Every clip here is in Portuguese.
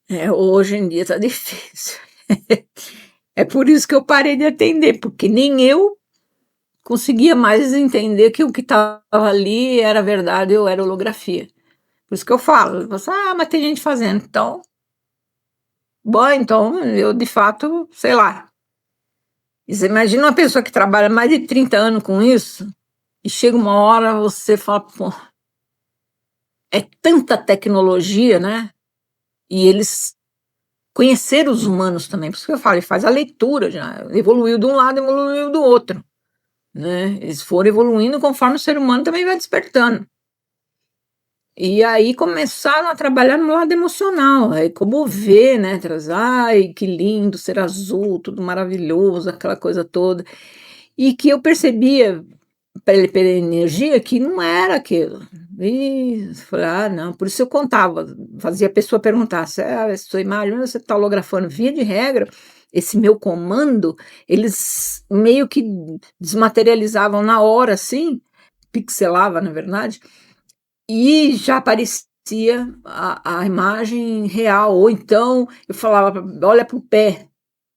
Hoje em dia tá difícil. É por isso que eu parei de atender, porque nem eu conseguia mais entender que o que estava ali era verdade ou era holografia. Por isso que eu falo, você: "Ah, mas tem gente fazendo", então, bom, então eu de fato, sei lá. E você imagina uma pessoa que trabalha mais de 30 anos com isso, e chega uma hora você fala: "Pô, é tanta tecnologia, né", e eles conheceram os humanos também, por isso que eu falo, ele faz a leitura já, evoluiu de um lado, evoluiu do outro, né, eles foram evoluindo conforme o ser humano também vai despertando. E aí começaram a trabalhar no lado emocional, aí comover, né, "Ai, que lindo ser azul, tudo maravilhoso", aquela coisa toda. E que eu percebia pela energia que não era aquilo. E falei: "Ah, não", por isso eu contava, fazia a pessoa perguntar: "Essa sua imagem, onde você está holografando?". Via de regra, esse meu comando, eles meio que desmaterializavam na hora, assim, pixelava, na verdade, e já aparecia a imagem real, ou então eu falava pra "Olha para o pé",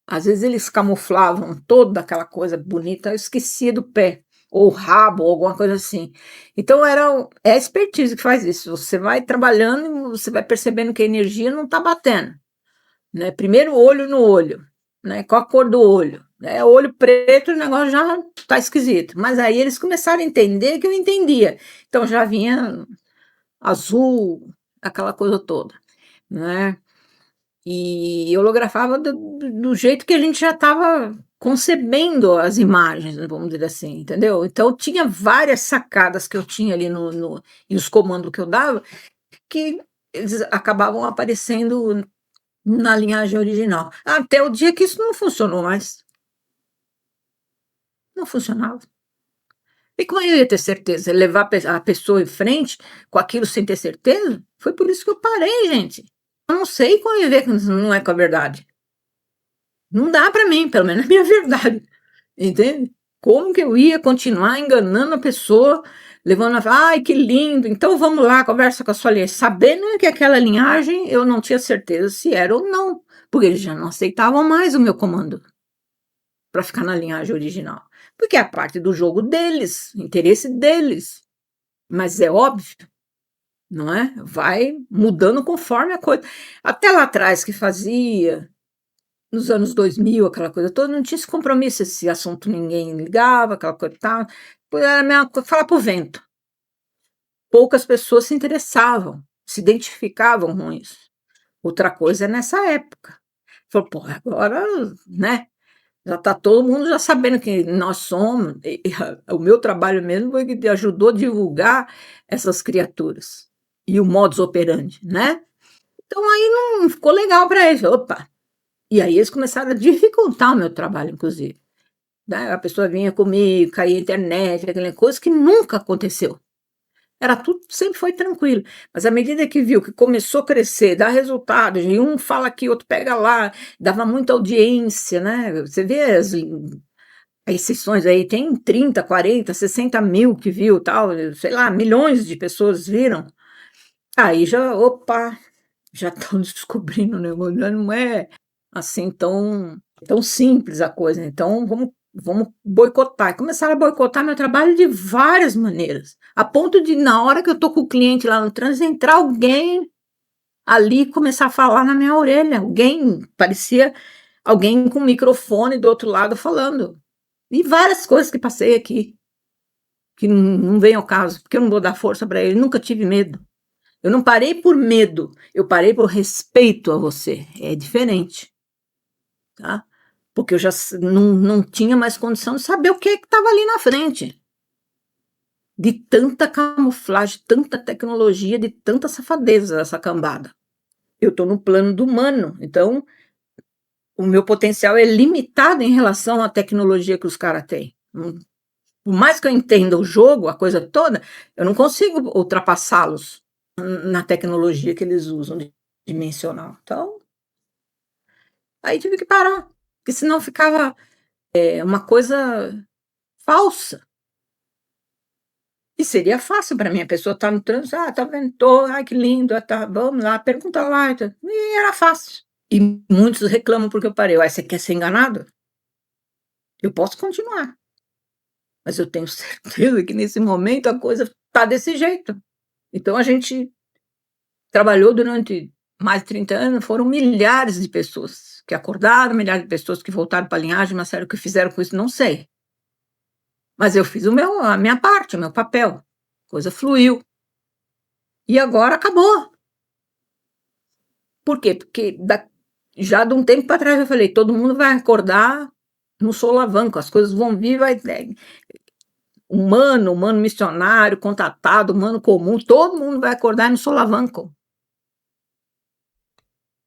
às vezes eles camuflavam toda aquela coisa bonita, eu esquecia do pé, ou o rabo, ou alguma coisa assim. Então é a expertise que faz isso, você vai trabalhando e você vai percebendo que a energia não está batendo, né, primeiro olho no olho, né, qual a cor do olho, olho preto, o negócio já está esquisito, mas aí eles começaram a entender que eu entendia, então já vinha azul, aquela coisa toda, né. E holografava do jeito que a gente já estava concebendo as imagens, né, vamos dizer assim, entendeu. Então tinha várias sacadas que eu tinha ali no e os comandos que eu dava, que eles acabavam aparecendo na linhagem original. Até o dia que isso não funcionou mais, não funcionava. E como eu ia ter certeza? Levar a pessoa em frente com aquilo sem ter certeza? Foi por isso que eu parei, gente. Eu não sei conviver com isso, não é com a verdade. Não dá para mim, pelo menos é a minha verdade, entende? Como que eu ia continuar enganando a pessoa, levando a "Ai, que lindo, então vamos lá, conversa com a sua linhagem", sabendo que aquela linhagem eu não tinha certeza se era ou não, porque eles já não aceitavam mais o meu comando para ficar na linhagem original, porque é a parte do jogo deles, interesse deles. Mas é óbvio, não é, vai mudando conforme a coisa. Até lá atrás que fazia, nos anos 2000, aquela coisa toda, não tinha esse compromisso, esse assunto ninguém ligava, aquela coisa e tal, era a mesma coisa falar para o vento. Poucas pessoas se interessavam, se identificavam com isso. Outra coisa é nessa época. Falou: "Pô, agora, né, já está todo mundo já sabendo quem nós somos", o meu trabalho mesmo foi que ajudou a divulgar essas criaturas, e o modus operandi, né. Então aí não ficou legal para eles, opa, e aí eles começaram a dificultar o meu trabalho inclusive, né, a pessoa vinha comigo, caía a internet, aquela coisa que nunca aconteceu. Era tudo, sempre foi tranquilo, mas à medida que viu que começou a crescer, dar resultado, e um fala aqui, outro pega lá, dava muita audiência, né, você vê as sessões aí, tem 30, 40, 60 mil que viu, tal, sei lá, milhões de pessoas viram, aí já, opa, já estão descobrindo o negócio, já não é assim tão simples a coisa, então vamos boicotar. E começaram a boicotar meu trabalho de várias maneiras, a ponto de, na hora que eu estou com o cliente lá no trânsito, entrar alguém ali e começar a falar na minha orelha, alguém, parecia alguém com microfone do outro lado falando. E várias coisas que passei aqui, que não vem ao caso, porque eu não vou dar força para ele, nunca tive medo. Eu não parei por medo, eu parei por respeito a você, é diferente, tá. Porque eu já não tinha mais condição de saber o que estava ali na frente, de tanta camuflagem, tanta tecnologia, de tanta safadeza dessa cambada. Eu estou no plano do humano, então o meu potencial é limitado em relação à tecnologia que os cara têm. Por mais que eu entenda o jogo, a coisa toda, eu não consigo ultrapassá-los na tecnologia que eles usam dimensional. Então, aí tive que parar, porque senão ficava, uma coisa falsa. E seria fácil para mim, a pessoa tá no trânsito: "Ah, tá vendo? Tô, ai que lindo, ah, tá, vamos lá, pergunta lá", e era fácil. E muitos reclamam porque eu parei. Ué, você quer ser enganado? Eu posso continuar, mas eu tenho certeza que nesse momento a coisa tá desse jeito. Então a gente trabalhou durante mais de 30 anos, foram milhares de pessoas que acordaram, milhares de pessoas que voltaram para a linhagem, mas sério, o que fizeram com isso, não sei. Mas eu fiz a minha parte, o meu papel. A coisa fluiu. E agora acabou. Por quê? Porque já de um tempo para trás eu falei, todo mundo vai acordar no solavanco, as coisas vão vir, humano missionário, contatado, humano comum, todo mundo vai acordar no solavanco.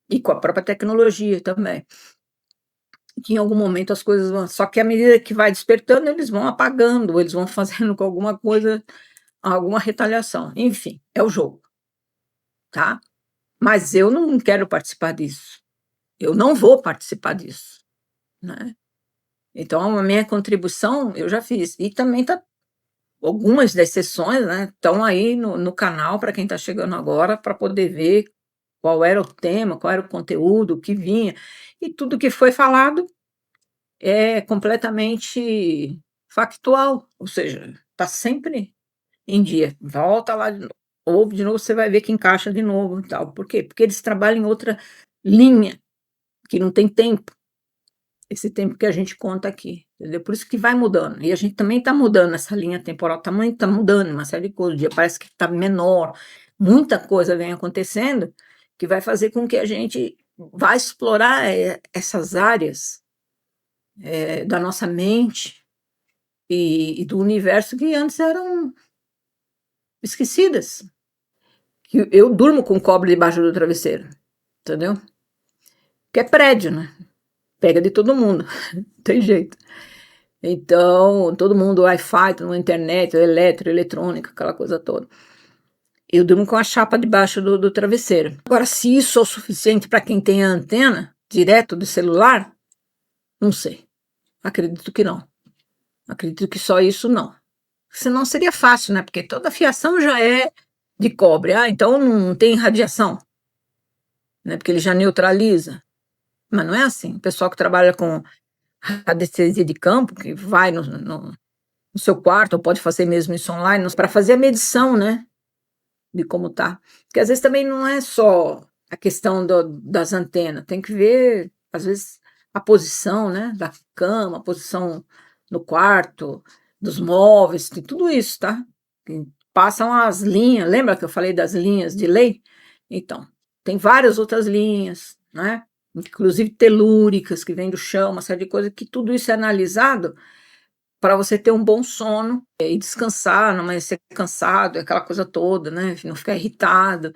E com a própria tecnologia também. Que em algum momento as coisas vão, só que à medida que vai despertando, eles vão apagando, eles vão fazendo com alguma coisa, alguma retaliação. Enfim, é o jogo, tá? Mas eu não quero participar disso. Eu não vou participar disso, né? Então, a minha contribuição eu já fiz. E também tá, algumas das sessões, né, estão aí no canal para quem está chegando agora, para poder ver qual era o tema, qual era o conteúdo, o que vinha. E tudo que foi falado é completamente factual, ou seja, está sempre em dia. Volta lá de novo, ouve de novo, você vai ver que encaixa de novo e tal. Por quê? Porque eles trabalham em outra linha, que não tem tempo, esse tempo que a gente conta aqui, entendeu? Por isso que vai mudando. E a gente também está mudando essa linha temporal, também está mudando uma série de coisas. O dia parece que está menor, muita coisa vem acontecendo que vai fazer com que a gente vá explorar essas áreas da nossa mente e do universo que antes eram esquecidas. Que eu durmo com cobre debaixo do travesseiro, entendeu? Que é prédio, né? Pega de todo mundo, não tem jeito. Então, todo mundo, Wi-Fi, todo mundo, internet, eletrônica, aquela coisa toda. Eu durmo com a chapa debaixo do travesseiro. Agora, se isso é o suficiente para quem tem a antena direto do celular, não sei. Acredito que não. Acredito que só isso não. Senão seria fácil, né? Porque toda fiação já é de cobre. Ah, então não tem radiação, né? Porque ele já neutraliza. Mas não é assim. O pessoal que trabalha com radiestesia de campo, que vai no seu quarto, ou pode fazer mesmo isso online, para fazer a medição, né? De como tá. Porque às vezes também não é só a questão das antenas, tem que ver, às vezes, a posição, né? Da cama, a posição no quarto, dos móveis, tem tudo isso, tá? Passam as linhas, lembra que eu falei das linhas de lei? Então, tem várias outras linhas, né? Inclusive telúricas que vêm do chão, uma série de coisas, que tudo isso é analisado para você ter um bom sono e descansar, não ser cansado, aquela coisa toda, né? Não ficar irritado.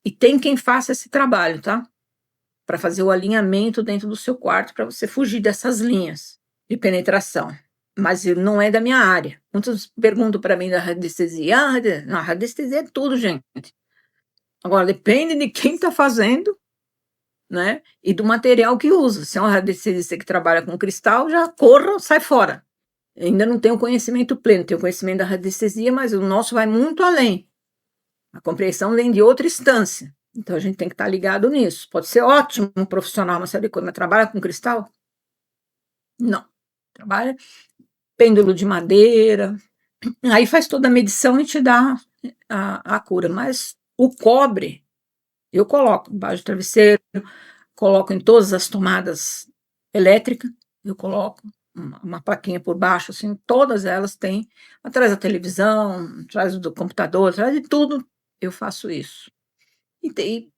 E tem quem faça esse trabalho, tá? Para fazer o alinhamento dentro do seu quarto, para você fugir dessas linhas de penetração. Mas não é da minha área. Muitos perguntam para mim da radiestesia. Não, a radiestesia é tudo, gente. Agora, depende de quem está fazendo, né? E do material que usa. Se é um radiestesista que trabalha com cristal, já corra, sai fora. Ainda não tenho conhecimento pleno, tenho conhecimento da radiestesia, mas o nosso vai muito além. A compreensão vem de outra instância. Então a gente tem que estar ligado nisso. Pode ser ótimo um profissional, uma série de coisas, mas trabalha com cristal? Não. Trabalha pêndulo de madeira, aí faz toda a medição e te dá a cura. Mas o cobre, eu coloco embaixo do travesseiro, coloco em todas as tomadas elétricas, eu coloco uma plaquinha por baixo, assim, todas elas têm, atrás da televisão, atrás do computador, atrás de tudo, eu faço isso. E tem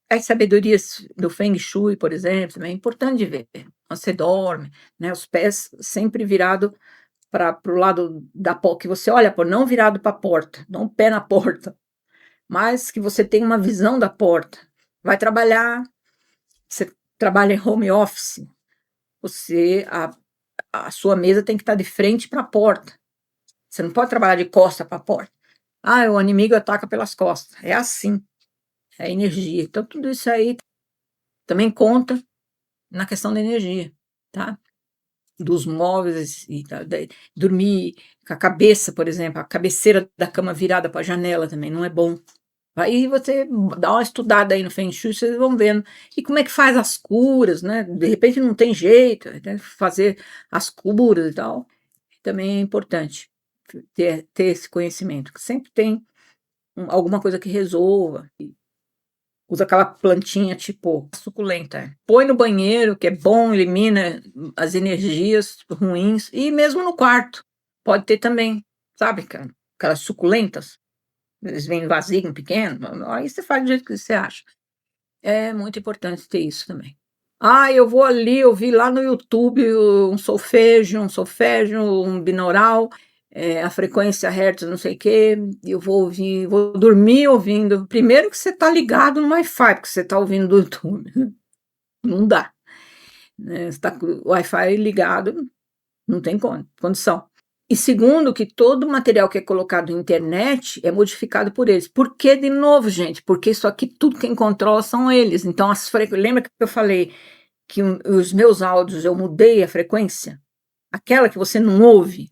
as sabedorias do Feng Shui, por exemplo, também é importante de ver. Você dorme, né, os pés sempre virado para o lado da porta, que você olha, não virado para a porta, não o pé na porta, mas que você tem uma visão da porta. Vai trabalhar, você trabalha em home office, a sua mesa tem que estar de frente para a porta. Você não pode trabalhar de costa para a porta. Ah, o inimigo ataca pelas costas. É assim, é energia. Então, tudo isso aí também conta na questão da energia, tá? dos móveis e dormir com a cabeça, por exemplo, a cabeceira da cama virada para a janela também não é bom. Aí você dá uma estudada aí no Feng Shui, vocês vão vendo. E como é que faz as curas, né? De repente não tem jeito, tem que fazer as curas e tal. Também é importante ter esse conhecimento, que sempre tem alguma coisa que resolva. Usa aquela plantinha tipo suculenta. Põe no banheiro, que é bom, elimina as energias ruins. E mesmo no quarto, pode ter também, sabe, aquelas suculentas. Eles vêm vasinho pequeno, aí você faz do jeito que você acha. É muito importante ter isso também. Ah, eu vou ali, eu vi lá no YouTube um solfégio, um binaural, a frequência hertz, não sei o quê, e eu vou ouvir, vou dormir ouvindo. Primeiro que você está ligado no Wi-Fi, porque você está ouvindo do YouTube. Não dá. Né? Você está com o Wi-Fi ligado, não tem condição. E segundo, que todo o material que é colocado na internet é modificado por eles. Por que, de novo, gente? Porque isso aqui, tudo quem controla são eles. Então, lembra que eu falei que os meus áudios eu mudei a frequência? Aquela que você não ouve,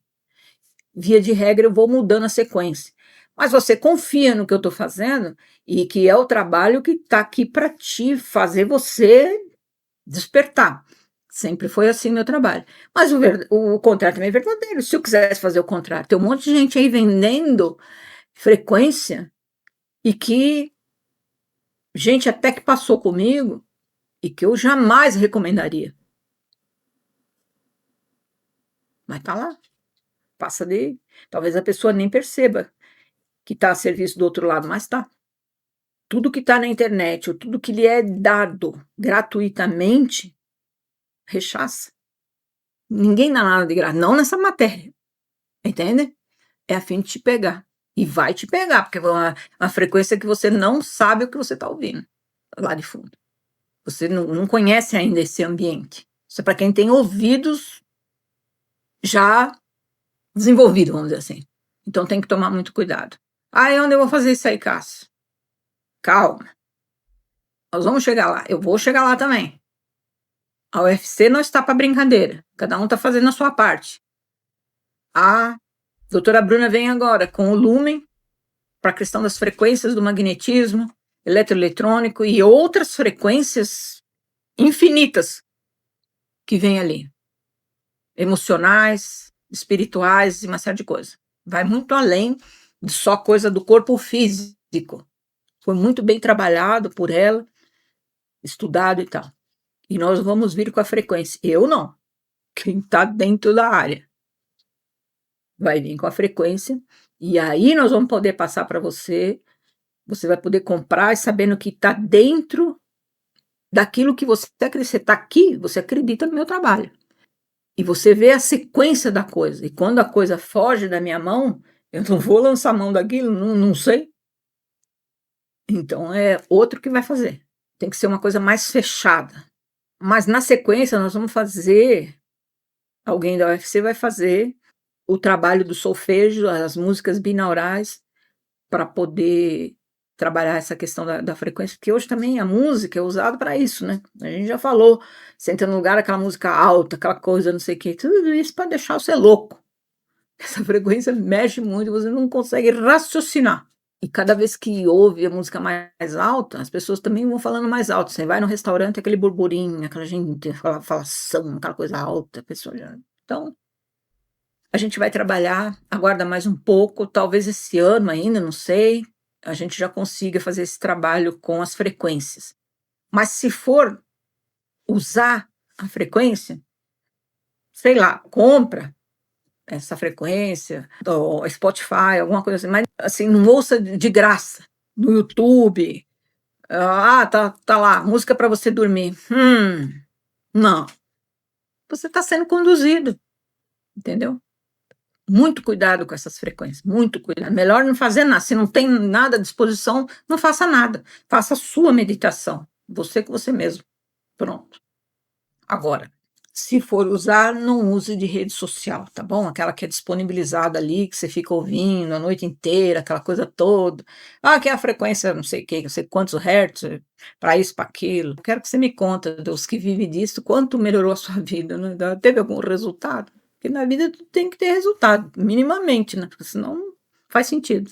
via de regra, eu vou mudando a sequência. Mas você confia no que eu estou fazendo e que é o trabalho que está aqui para te fazer você despertar. Sempre foi assim meu trabalho. Mas o contrário também é verdadeiro. Se eu quisesse fazer o contrário, tem um monte de gente aí vendendo frequência e que gente até que passou comigo e que eu jamais recomendaria. Mas tá lá, passa de. Talvez a pessoa nem perceba que está a serviço do outro lado, mas tá. Tudo que está na internet, ou tudo que lhe é dado gratuitamente, rechaça. Ninguém dá nada de graça, não nessa matéria. Entende? É a fim de te pegar. E vai te pegar, porque é uma frequência que você não sabe o que você está ouvindo lá de fundo. Você não conhece ainda esse ambiente. Isso é para quem tem ouvidos já desenvolvidos, vamos dizer assim. Então tem que tomar muito cuidado. Ah, e onde eu vou fazer isso aí, Cássio? Calma. Nós vamos chegar lá. Eu vou chegar lá também. A UFC não está para brincadeira. Cada um está fazendo a sua parte. A doutora Bruna vem agora com o Lumen para a questão das frequências do magnetismo, eletroeletrônico e outras frequências infinitas que vem ali. Emocionais, espirituais e uma série de coisas. Vai muito além de só coisa do corpo físico. Foi muito bem trabalhado por ela, estudado e tal. E nós vamos vir com a frequência. Eu não. Quem está dentro da área vai vir com a frequência. E aí nós vamos poder passar para você. Você vai poder comprar sabendo que está dentro daquilo que você acredita. Você está aqui, você acredita no meu trabalho. E você vê a sequência da coisa. E quando a coisa foge da minha mão, eu não vou lançar a mão daquilo, não sei. Então é outro que vai fazer. Tem que ser uma coisa mais fechada. Mas na sequência nós vamos fazer, alguém da UFC vai fazer o trabalho do solfejo, as músicas binaurais, para poder trabalhar essa questão da frequência, porque hoje também a música é usada para isso, né? A gente já falou, você entra no lugar, aquela música alta, aquela coisa, não sei o quê, tudo isso para deixar você louco. Essa frequência mexe muito, você não consegue raciocinar. E cada vez que ouve a música mais alta, as pessoas também vão falando mais alto. Você vai no restaurante, aquele burburinho, aquela gente, aquela falação, aquela coisa alta, a pessoa olhando. Então, a gente vai trabalhar, aguarda mais um pouco, talvez esse ano ainda, não sei, a gente já consiga fazer esse trabalho com as frequências. Mas se for usar a frequência, sei lá, compra essa frequência, do Spotify, alguma coisa assim, mas assim, não ouça de graça, no YouTube. Tá lá, música para você dormir. Não. Você está sendo conduzido, entendeu? Muito cuidado com essas frequências, muito cuidado. Melhor não fazer nada. Se não tem nada à disposição, não faça nada. Faça a sua meditação. Você com você mesmo. Pronto. Agora, Se for usar, não use de rede social, tá bom? Aquela que é disponibilizada ali, que você fica ouvindo a noite inteira, aquela coisa toda. Ah, que é a frequência não sei o quê, não sei quantos hertz, para isso, para aquilo. Quero que você me conta, dos que vivem disso, quanto melhorou a sua vida, né? Teve algum resultado? Porque na vida tudo tem que ter resultado, minimamente, né? Porque senão não faz sentido.